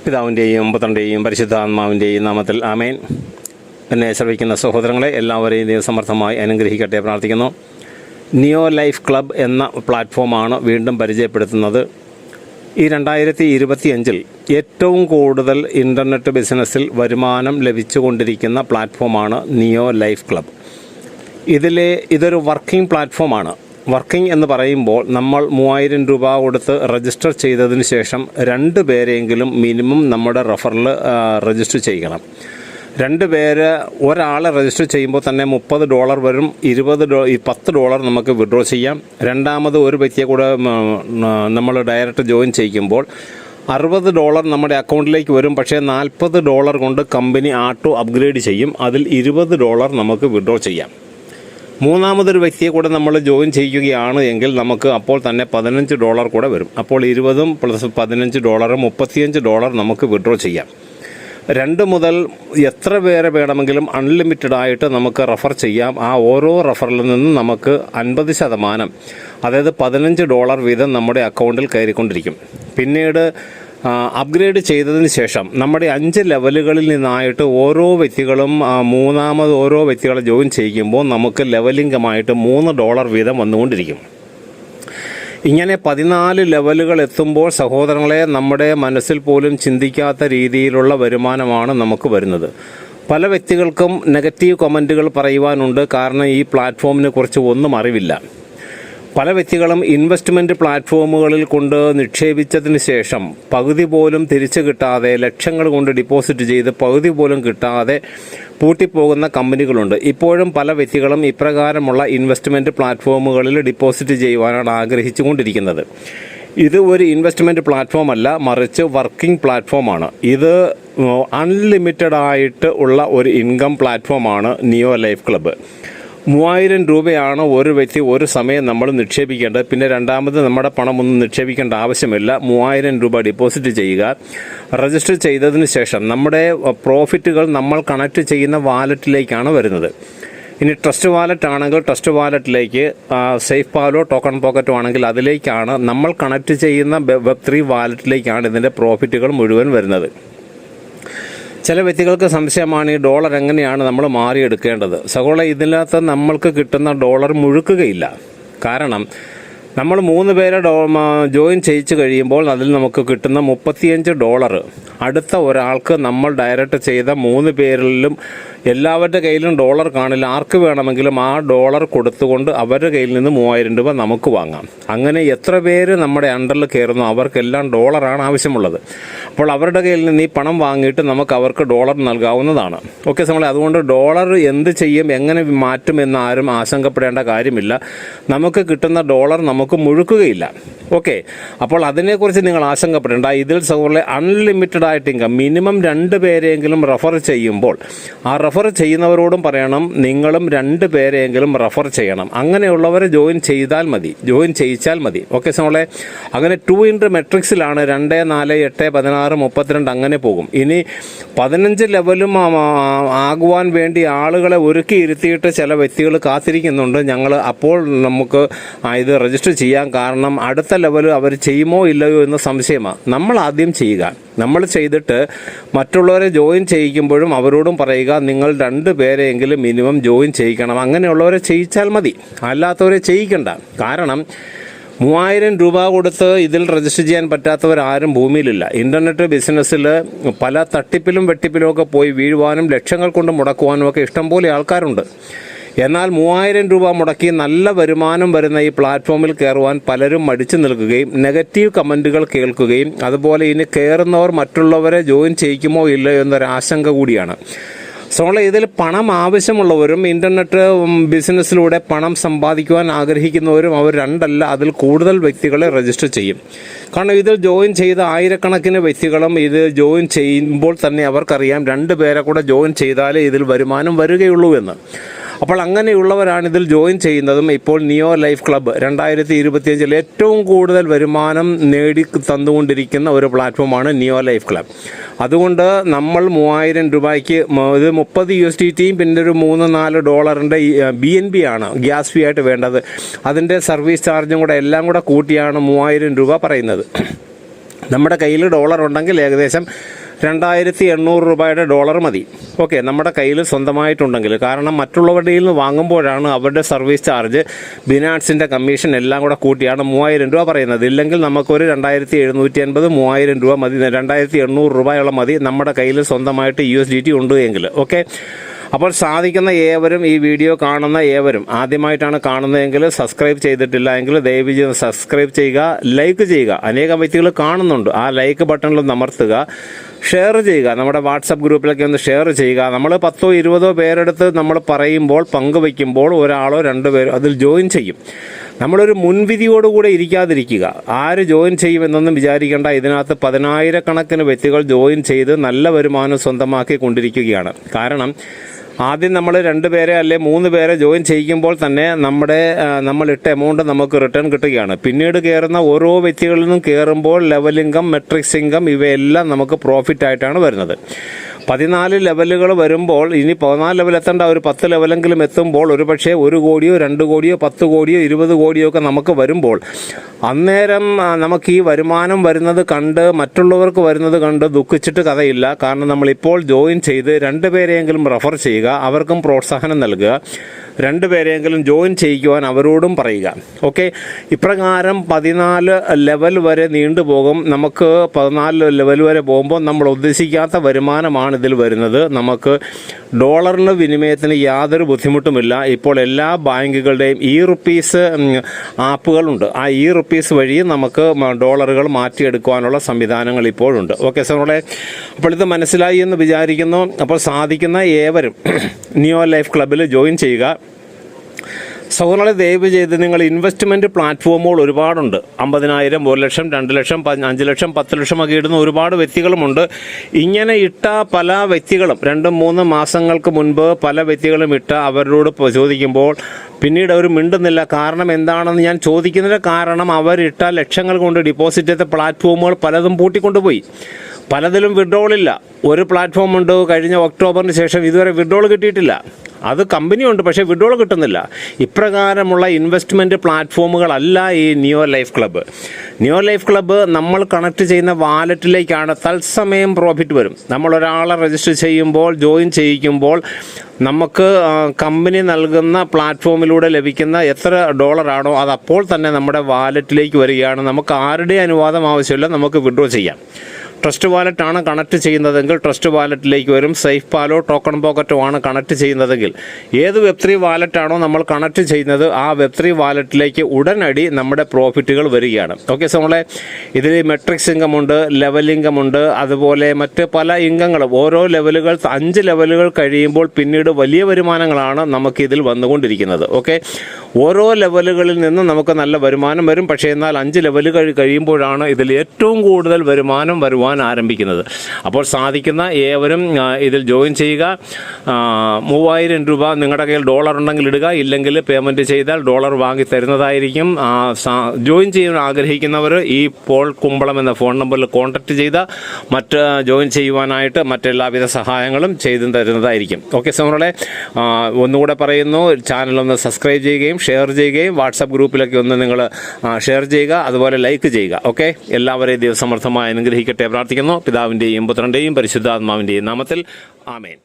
പിതാവിൻ്റെയും പുത്രൻ്റെയും പരിശുദ്ധാത്മാവിൻ്റെയും നാമത്തിൽ ആമേൻ. എന്നെ ശ്രവിക്കുന്ന സഹോദരങ്ങളെ എല്ലാവരെയും ദൈവസമർത്ഥമായി അനുഗ്രഹിക്കട്ടെ പ്രാർത്ഥിക്കുന്നു. നിയോ ലൈഫ് ക്ലബ് എന്ന പ്ലാറ്റ്ഫോമാണ് വീണ്ടും പരിചയപ്പെടുത്തുന്നത്. ഈ 2025 ഏറ്റവും കൂടുതൽ ഇൻ്റർനെറ്റ് ബിസിനസ്സിൽ വരുമാനം ലഭിച്ചുകൊണ്ടിരിക്കുന്ന പ്ലാറ്റ്ഫോമാണ് നിയോ ലൈഫ് ക്ലബ്. ഇതൊരു വർക്കിംഗ് പ്ലാറ്റ്ഫോമാണ്. വർക്കിംഗ് എന്ന് പറയുമ്പോൾ നമ്മൾ 3000 രൂപ കൊടുത്ത് രജിസ്റ്റർ ചെയ്തതിന് ശേഷം 2 പേരെങ്കിലും മിനിമം നമ്മുടെ റെഫറിൽ രജിസ്റ്റർ ചെയ്യണം. 2 പേര് ഒരാളെ രജിസ്റ്റർ ചെയ്യുമ്പോൾ തന്നെ $30 വരും. $10 നമുക്ക് വിഡ്രോ ചെയ്യാം. രണ്ടാമത് ഒരു വ്യക്തിയെ കൂടെ നമ്മൾ ഡയറക്റ്റ് ജോയിൻ ചെയ്യുമ്പോൾ $60 നമ്മുടെ അക്കൗണ്ടിലേക്ക് വരും. പക്ഷേ $40 കൊണ്ട് കമ്പനി ആട്ടോ അപ്ഗ്രേഡ് ചെയ്യും. അതിൽ $20 നമുക്ക് വിഡ്രോ ചെയ്യാം. മൂന്നാമതൊരു വ്യക്തിയെ കൂടെ നമ്മൾ ജോയിൻ ചെയ്യുകയാണ് എങ്കിൽ നമുക്ക് അപ്പോൾ തന്നെ $15 കൂടെ വരും. അപ്പോൾ 20 + $15 $35 നമുക്ക് വിഡ്രോ ചെയ്യാം. 2 മുതൽ എത്ര പേരെ വേണമെങ്കിലും അൺലിമിറ്റഡ് ആയിട്ട് നമുക്ക് റെഫർ ചെയ്യാം. ആ ഓരോ റെഫറിൽ നിന്നും നമുക്ക് 50%, അതായത് $15 വീതം നമ്മുടെ അക്കൗണ്ടിൽ കയറിക്കൊണ്ടിരിക്കും. പിന്നീട് അപ്ഗ്രേഡ് ചെയ്തതിന് ശേഷം നമ്മുടെ 5 ലെവലുകളിൽ നിന്നായിട്ട് ഓരോ വ്യക്തികളും ഓരോ വ്യക്തികളെ ജോയിൻ ചെയ്യുമ്പോൾ നമുക്ക് ലെവലിംഗമായിട്ട് $3 വീതം വന്നുകൊണ്ടിരിക്കും. ഇങ്ങനെ 14 ലെവലുകൾ എത്തുമ്പോൾ സഹോദരങ്ങളെ, നമ്മുടെ മനസ്സിൽ പോലും ചിന്തിക്കാത്ത രീതിയിലുള്ള വരുമാനമാണ് നമുക്ക് വരുന്നത്. പല വ്യക്തികൾക്കും നെഗറ്റീവ് കമൻറ്റുകൾ പറയുവാനുണ്ട്. കാരണം ഈ പ്ലാറ്റ്ഫോമിനെ കുറിച്ച് ഒന്നും അറിവില്ല. പല വ്യക്തികളും ഇൻവെസ്റ്റ്മെൻറ്റ് പ്ലാറ്റ്ഫോമുകളിൽ കൊണ്ട് നിക്ഷേപിച്ചതിന് ശേഷം പകുതി പോലും തിരിച്ചു കിട്ടാതെ, ലക്ഷങ്ങൾ കൊണ്ട് ഡിപ്പോസിറ്റ് ചെയ്ത് പകുതി പോലും കിട്ടാതെ പൂട്ടിപ്പോകുന്ന കമ്പനികളുണ്ട്. ഇപ്പോഴും പല വ്യക്തികളും ഇപ്രകാരമുള്ള ഇൻവെസ്റ്റ്മെൻറ്റ് പ്ലാറ്റ്ഫോമുകളിൽ ഡിപ്പോസിറ്റ് ചെയ്യുവാനാണ് ആഗ്രഹിച്ചുകൊണ്ടിരിക്കുന്നത്. ഇത് ഒരു ഇൻവെസ്റ്റ്മെൻറ്റ് പ്ലാറ്റ്ഫോം അല്ല, മറിച്ച് വർക്കിംഗ് പ്ലാറ്റ്ഫോമാണ്. ഇത് അൺലിമിറ്റഡ് ആയിട്ട് ഉള്ള ഒരു ഇൻകം പ്ലാറ്റ്ഫോമാണ് നിയോ ലൈഫ് ക്ലബ്ബ്. 3000 രൂപയാണ് ഒരു വ്യക്തി ഒരു സമയം നമ്മൾ നിക്ഷേപിക്കേണ്ടത്. പിന്നെ രണ്ടാമത് നമ്മുടെ പണമൊന്നും നിക്ഷേപിക്കേണ്ട ആവശ്യമില്ല. 3000 രൂപ ഡിപ്പോസിറ്റ് ചെയ്യുക. രജിസ്റ്റർ ചെയ്തതിന് ശേഷം നമ്മുടെ പ്രോഫിറ്റുകൾ നമ്മൾ കണക്ട് ചെയ്യുന്ന വാലറ്റിലേക്കാണ് വരുന്നത്. ഇനി ട്രസ്റ്റ് വാലറ്റ് ആണെങ്കിൽ ട്രസ്റ്റ് വാലറ്റിലേക്ക്, സേഫ് പാലോ ടോക്കൺ പോക്കറ്റോ ആണെങ്കിൽ അതിലേക്കാണ്, നമ്മൾ കണക്ട് ചെയ്യുന്ന Web3 വാലറ്റിലേക്കാണ് ഇതിൻ്റെ പ്രോഫിറ്റുകൾ മുഴുവൻ വരുന്നത്. ചില വ്യക്തികൾക്ക് സംശയമാണ് ഈ ഡോളർ എങ്ങനെയാണ് നമ്മൾ മാറിയെടുക്കേണ്ടത്. സഹോദരൻ, ഇതിനകത്ത് നമ്മൾക്ക് കിട്ടുന്ന ഡോളർ മുഴുക്കുകയില്ല. കാരണം നമ്മൾ 3 പേരെ ജോയിൻ ചെയ്യിച്ചു കഴിയുമ്പോൾ അതിൽ നമുക്ക് കിട്ടുന്ന $35 അടുത്ത ഒരാൾക്ക് നമ്മൾ ഡയറക്റ്റ് ചെയ്ത 3 പേരിലും എല്ലാവരുടെ കയ്യിലും ഡോളർ കാണില്ല. ആർക്ക് വേണമെങ്കിലും ആ ഡോളർ കൊടുത്തുകൊണ്ട് അവരുടെ കയ്യിൽ നിന്ന് 3000 രൂപ നമുക്ക് വാങ്ങാം. അങ്ങനെ എത്ര പേര് നമ്മുടെ അണ്ടറിൽ കയറുന്നു അവർക്കെല്ലാം ഡോളറാണ് ആവശ്യമുള്ളത്. അപ്പോൾ അവരുടെ കയ്യിൽ നിന്ന് ഈ പണം വാങ്ങിയിട്ട് നമുക്ക് അവർക്ക് ഡോളർ നൽകാവുന്നതാണ്. ഓക്കെ സമയം, അതുകൊണ്ട് ഡോളർ എന്ത് ചെയ്യും, എങ്ങനെ മാറ്റും എന്ന് ആരും ആശങ്കപ്പെടേണ്ട കാര്യമില്ല. നമുക്ക് കിട്ടുന്ന ഡോളർ നമുക്ക് മുഴുക്കുകയില്ല. ഓക്കെ, അപ്പോൾ അതിനെക്കുറിച്ച് നിങ്ങൾ ആശങ്കപ്പെടേണ്ട. ഇതിൽ സഹോദരങ്ങളെ, അൺലിമിറ്റഡ് ആയിട്ട് ഇൻകം മിനിമം 2 പേരെങ്കിലും റെഫർ ചെയ്യുമ്പോൾ ആ റെഫർ ചെയ്യുന്നവരോടും പറയണം നിങ്ങളും 2 പേരെങ്കിലും റെഫർ ചെയ്യണം. അങ്ങനെയുള്ളവരെ ജോയിൻ ചെയ്യിച്ചാൽ മതി. ഓക്കെ സഹോദരങ്ങളെ, അങ്ങനെ 2 ഇൻറ്റു മെട്രിക്സിലാണ് 2, 4, 8, 16, 32 അങ്ങനെ പോകും. ഇനി 15 ലെവലും ആകുവാൻ വേണ്ടി ആളുകളെ ഒരുക്കി ഇരുത്തിയിട്ട് ചില വ്യക്തികൾ കാത്തിരിക്കുന്നുണ്ട്. ഞങ്ങൾ അപ്പോൾ നമുക്ക് ഇത് രജിസ്റ്റർ ചെയ്യാം. കാരണം അടുത്ത ലെവൽ അവർ ചെയ്യുമോ ഇല്ലയോ എന്ന് സംശയമാണ്. നമ്മൾ ആദ്യം ചെയ്യുക. നമ്മൾ ചെയ്തിട്ട് മറ്റുള്ളവരെ ജോയിൻ ചെയ്യിക്കുമ്പോഴും അവരോടും പറയുക നിങ്ങൾ 2 പേരെങ്കിലും മിനിമം ജോയിൻ ചെയ്യിക്കണം. അങ്ങനെയുള്ളവരെ ചെയ്യിച്ചാൽ മതി, അല്ലാത്തവരെ ചെയ്യിക്കണ്ട. കാരണം 3000 രൂപ കൊടുത്ത് ഇതിൽ രജിസ്റ്റർ ചെയ്യാൻ പറ്റാത്തവരാരും ഭൂമിയിലില്ല. ഇൻ്റർനെറ്റ് ബിസിനസ്സിൽ പല തട്ടിപ്പിലും വെട്ടിപ്പിലും ഒക്കെ പോയി വീഴുവാനും ലക്ഷങ്ങൾ കൊണ്ട് മുടക്കുവാനും ഒക്കെ ഇഷ്ടംപോലെ ആൾക്കാരുണ്ട്. എന്നാൽ 3000 രൂപ മുടക്കി നല്ല വരുമാനം വരുന്ന ഈ പ്ലാറ്റ്ഫോമിൽ കയറുവാൻ പലരും മടിച്ചു നിൽക്കുകയും നെഗറ്റീവ് കമൻറ്റുകൾ കേൾക്കുകയും അതുപോലെ ഇനി കയറുന്നവർ മറ്റുള്ളവരെ ജോയിൻ ചെയ്യിക്കുമോ ഇല്ലയോ എന്നൊരാശങ്ക കൂടിയാണ്. ഇതിൽ പണം ആവശ്യമുള്ളവരും ഇൻ്റർനെറ്റ് ബിസിനസ്സിലൂടെ പണം സമ്പാദിക്കുവാൻ ആഗ്രഹിക്കുന്നവരും അവർ 2 അല്ല അതിൽ കൂടുതൽ വ്യക്തികളെ രജിസ്റ്റർ ചെയ്യും. കാരണം ഇതിൽ ജോയിൻ ചെയ്ത ആയിരക്കണക്കിന് വ്യക്തികളും ഇത് ജോയിൻ ചെയ്യുമ്പോൾ തന്നെ അവർക്കറിയാം 2 പേരെ കൂടെ ജോയിൻ ചെയ്താലേ ഇതിൽ വരുമാനം വരികയുള്ളൂ എന്ന്. അപ്പോൾ അങ്ങനെയുള്ളവരാണ് ഇതിൽ ജോയിൻ ചെയ്യുന്നതും. ഇപ്പോൾ നിയോ ലൈഫ് ക്ലബ്ബ് 2025 ഏറ്റവും കൂടുതൽ വരുമാനം നേടി തന്നുകൊണ്ടിരിക്കുന്ന ഒരു പ്ലാറ്റ്ഫോമാണ് നിയോ ലൈഫ് ക്ലബ്ബ്. അതുകൊണ്ട് നമ്മൾ 3000 രൂപയ്ക്ക് ഇത് 30 USDTയും പിന്നെ ഒരു $3-4 BNB ആണ് ഗ്യാസ് ഫീ ആയിട്ട് വേണ്ടത്. അതിൻ്റെ സർവീസ് ചാർജും കൂടെ എല്ലാം കൂടെ കൂട്ടിയാണ് 3000 രൂപ പറയുന്നത്. നമ്മുടെ കയ്യിൽ ഡോളർ ഉണ്ടെങ്കിൽ ഏകദേശം 2800 രൂപയുടെ ഡോളർ മതി. ഓക്കെ, നമ്മുടെ കയ്യിൽ സ്വന്തമായിട്ടുണ്ടെങ്കിൽ. കാരണം മറ്റുള്ളവരുടെ നിന്ന് വാങ്ങുമ്പോഴാണ് അവരുടെ സർവീസ് ചാർജ്, ബിനാൻസിൻ്റെ കമ്മീഷൻ എല്ലാം കൂടെ കൂട്ടിയാണ് 3000 രൂപ പറയുന്നത്. ഇല്ലെങ്കിൽ നമുക്കൊരു 2750 3000 രൂപ മതി, 2800 രൂപയോളം മതി നമ്മുടെ കയ്യിൽ സ്വന്തമായിട്ട് USDT ഉണ്ട് എങ്കിൽ. ഓക്കെ, അപ്പോൾ സാധിക്കുന്ന ഏവരും, ഈ വീഡിയോ കാണുന്ന ഏവരും ആദ്യമായിട്ടാണ് കാണുന്നതെങ്കിൽ സബ്സ്ക്രൈബ് ചെയ്തിട്ടില്ല എങ്കിൽ ദയവ് ചെയ്ത് സബ്സ്ക്രൈബ് ചെയ്യുക, ലൈക്ക് ചെയ്യുക. അനേകം വ്യക്തികൾ കാണുന്നുണ്ട്, ആ ലൈക്ക് ബട്ടണിൽ അമർത്തുക, ഷെയർ ചെയ്യുക, നമ്മുടെ വാട്സപ്പ് ഗ്രൂപ്പിലൊക്കെ ഒന്ന് ഷെയർ ചെയ്യുക. നമ്മൾ 10 20 പേരെടുത്ത് നമ്മൾ പറയുമ്പോൾ, പങ്കുവയ്ക്കുമ്പോൾ ഒരാളോ 2 പേരോ അതിൽ ജോയിൻ ചെയ്യും. നമ്മളൊരു മുൻവിധിയോടുകൂടെ ഇരിക്കാതിരിക്കുക. ആര് ജോയിൻ ചെയ്യുമെന്നൊന്നും വിചാരിക്കേണ്ട. ഇതിനകത്ത് 10,000 കണക്കിന് വ്യക്തികൾ ജോയിൻ ചെയ്ത് നല്ല വരുമാനം സ്വന്തമാക്കി കൊണ്ടിരിക്കുകയാണ്. കാരണം ആദ്യം നമ്മൾ 2 പേരെ അല്ലെ 3 പേരെ ജോയിൻ ചെയ്യിക്കുമ്പോൾ തന്നെ നമ്മളിട്ട എമൗണ്ട് നമുക്ക് റിട്ടേൺ കിട്ടുകയാണ്. പിന്നീട് കയറുന്ന ഓരോ വ്യക്തികളിൽ നിന്നും കയറുമ്പോൾ ലെവൽ ഇൻകം, മെട്രിക്സ് ഇൻകം ഇവയെല്ലാം നമുക്ക് പ്രോഫിറ്റ് ആയിട്ടാണ് വരുന്നത്. 14 ലെവലുകൾ വരുമ്പോൾ, ഇനി 14 ലെവൽ എത്തേണ്ട, ഒരു 10 ലെവലെങ്കിലും എത്തുമ്പോൾ ഒരുപക്ഷെ 1 കോടിയോ 2 കോടിയോ 10 കോടിയോ 20 കോടിയോ ഒക്കെ നമുക്ക് വരുമ്പോൾ, അന്നേരം നമുക്ക് ഈ വരുമാനം വരുന്നത് കണ്ട്, മറ്റുള്ളവർക്ക് വരുന്നത് കണ്ട് ദുഃഖിച്ചിട്ട് കഥയില്ല. കാരണം നമ്മളിപ്പോൾ ജോയിൻ ചെയ്ത് 2 പേരെയെങ്കിലും റെഫർ ചെയ്യുക, അവർക്കും പ്രോത്സാഹനം നൽകുക, 2 പേരെയെങ്കിലും ജോയിൻ ചെയ്യിക്കുവാൻ അവരോടും പറയുക. ഓക്കെ, ഇപ്രകാരം 14 ലെവൽ വരെ നീണ്ടുപോകും. നമുക്ക് 14 ലെവൽ വരെ പോകുമ്പോൾ നമ്മൾ ഉദ്ദേശിക്കാത്ത വരുമാനമാണ് ഇതിൽ വരുന്നത്. നമുക്ക് ഡോളറിന് വിനിമയത്തിന് യാതൊരു ബുദ്ധിമുട്ടുമില്ല. ഇപ്പോൾ എല്ലാ ബാങ്കുകളുടെയും റുപ്പീസ് ആപ്പുകളുണ്ട്. ആ റുപ്പീസ് വഴി നമുക്ക് ഡോളറുകൾ മാറ്റിയെടുക്കുവാനുള്ള സംവിധാനങ്ങൾ ഇപ്പോഴുണ്ട്. ഓക്കെ സാറേ, അപ്പോൾ ഇത് മനസ്സിലായി എന്ന് വിചാരിക്കുന്നു. അപ്പോൾ സാധിക്കുന്ന ഏവരും നിയോ ലൈഫ് ക്ലബ്ബിൽ ജോയിൻ ചെയ്യുക. സഹോദരങ്ങളെ, ദയവ് ചെയ്ത് നിങ്ങൾ ഇൻവെസ്റ്റ്മെൻറ്റ് പ്ലാറ്റ്ഫോമുകൾ ഒരുപാടുണ്ട്. 50,000, 1 ലക്ഷം, 2 ലക്ഷം, 5 ലക്ഷം, 10 ലക്ഷം ഒക്കെ ഇടുന്ന ഒരുപാട് വ്യക്തികളുമുണ്ട്. ഇങ്ങനെ ഇട്ട പല വ്യക്തികളും 2-3 മാസങ്ങൾക്ക് മുൻപ് പല വ്യക്തികളും ഇട്ട അവരോട് ചോദിക്കുമ്പോൾ പിന്നീട് അവർ മിണ്ടുന്നില്ല. കാരണം എന്താണെന്ന് ഞാൻ ചോദിക്കുന്നതിൻ്റെ കാരണം, അവരിട്ട ലക്ഷങ്ങൾ കൊണ്ട് ഡിപ്പോസിറ്റ് ചെയ്ത പ്ലാറ്റ്ഫോമുകൾ പലതും പൂട്ടിക്കൊണ്ടുപോയി. പലതിലും വിഡ്രോളില്ല. ഒരു പ്ലാറ്റ്ഫോം ഉണ്ട്, കഴിഞ്ഞ ഒക്ടോബറിന് ശേഷം ഇതുവരെ വിഡ്രോൾ കിട്ടിയിട്ടില്ല. അത് കമ്പനിയുണ്ട്, പക്ഷേ വിഡ്രോൾ കിട്ടുന്നില്ല. ഇപ്രകാരമുള്ള ഇൻവെസ്റ്റ്മെൻറ്റ് പ്ലാറ്റ്ഫോമുകളല്ല ഈ നിയോ ലൈഫ് ക്ലബ്ബ്. നിയോ ലൈഫ് ക്ലബ്ബ് നമ്മൾ കണക്ട് ചെയ്യുന്ന വാലറ്റിലേക്കാണ് തത്സമയം പ്രോഫിറ്റ് വരും. നമ്മളൊരാളെ രജിസ്റ്റർ ചെയ്യുമ്പോൾ, ജോയിൻ ചെയ്യിക്കുമ്പോൾ നമുക്ക് കമ്പനി നൽകുന്ന പ്ലാറ്റ്ഫോമിലൂടെ ലഭിക്കുന്ന എത്ര ഡോളറാണോ അത് അപ്പോൾ തന്നെ നമ്മുടെ വാലറ്റിലേക്ക് വരികയാണ്. നമുക്ക് ആരുടെ അനുവാദം ആവശ്യമില്ല, നമുക്ക് വിഡ്രോ ചെയ്യാം. ട്രസ്റ്റ് വാലറ്റാണ് കണക്ട് ചെയ്യുന്നതെങ്കിൽ ട്രസ്റ്റ് വാലറ്റിലേക്ക് വരും. സേഫ് പാലോ ടോക്കൺ പോക്കറ്റോ ആണ് കണക്ട് ചെയ്യുന്നതെങ്കിൽ, ഏത് Web3 വാലറ്റാണോ നമ്മൾ കണക്ട് ചെയ്യുന്നത് ആ Web3 വാലറ്റിലേക്ക് ഉടനടി നമ്മുടെ പ്രോഫിറ്റുകൾ വരികയാണ്. ഓക്കെ, സോ നമ്മളെ ഇതിൽ മെട്രിക്സ് ഇൻകം ഉണ്ട്, ലെവൽ ഇൻകം ഉണ്ട്, അതുപോലെ മറ്റ് പല ഇൻകങ്ങളും. ഓരോ ലെവലുകൾ 5 ലെവലുകൾ കഴിയുമ്പോൾ പിന്നീട് വലിയ വരുമാനങ്ങളാണ് നമുക്കിതിൽ വന്നുകൊണ്ടിരിക്കുന്നത്. ഓക്കെ, ഓരോ ലെവലുകളിൽ നിന്നും നമുക്ക് നല്ല വരുമാനം വരും. പക്ഷേ എന്നാൽ 5 ലെവലുകൾ കഴിയുമ്പോഴാണ് ഇതിൽ ഏറ്റവും കൂടുതൽ വരുമാനം വരുവാൻ ആരംഭിക്കുന്നത്. അപ്പോൾ സാധിക്കുന്ന ഏവരും ഇതിൽ ജോയിൻ ചെയ്യുക. 3000 രൂപ നിങ്ങളുടെ കയ്യിൽ ഡോളർ ഉണ്ടെങ്കിൽ ഇടുക, ഇല്ലെങ്കിൽ പേയ്മെൻറ്റ് ചെയ്താൽ ഡോളർ വാങ്ങി തരുന്നതായിരിക്കും. ജോയിൻ ചെയ്യാൻ ആഗ്രഹിക്കുന്നവർ ഈ പോൾ കുമ്പളം എന്ന ഫോൺ നമ്പറിൽ കോൺടാക്റ്റ് ചെയ്ത് ജോയിൻ ചെയ്യുവാനായിട്ട് മറ്റെല്ലാവിധ സഹായങ്ങളും ചെയ്തു തരുന്നതായിരിക്കും. ഓക്കെ സുഹൃത്തുക്കളെ, ഒന്നുകൂടെ പറയുന്നു, ചാനലൊന്ന് സബ്സ്ക്രൈബ് ചെയ്യുകയും ഷെയർ ചെയ്യുകയും വാട്സപ്പ് ഗ്രൂപ്പിലൊക്കെ ഒന്ന് നിങ്ങൾ ഷെയർ ചെയ്യുക, അതുപോലെ ലൈക്ക് ചെയ്യുക. ഓക്കെ, എല്ലാവരെയും ദൈവസമർത്ഥമായി അനുഗ്രഹിക്കട്ടെ പ്രാർത്ഥിക്കുന്നു. പിതാവിൻ്റെയും പുത്രൻ്റെയും പരിശുദ്ധാത്മാവിൻ്റെയും നാമത്തിൽ ആമേൻ.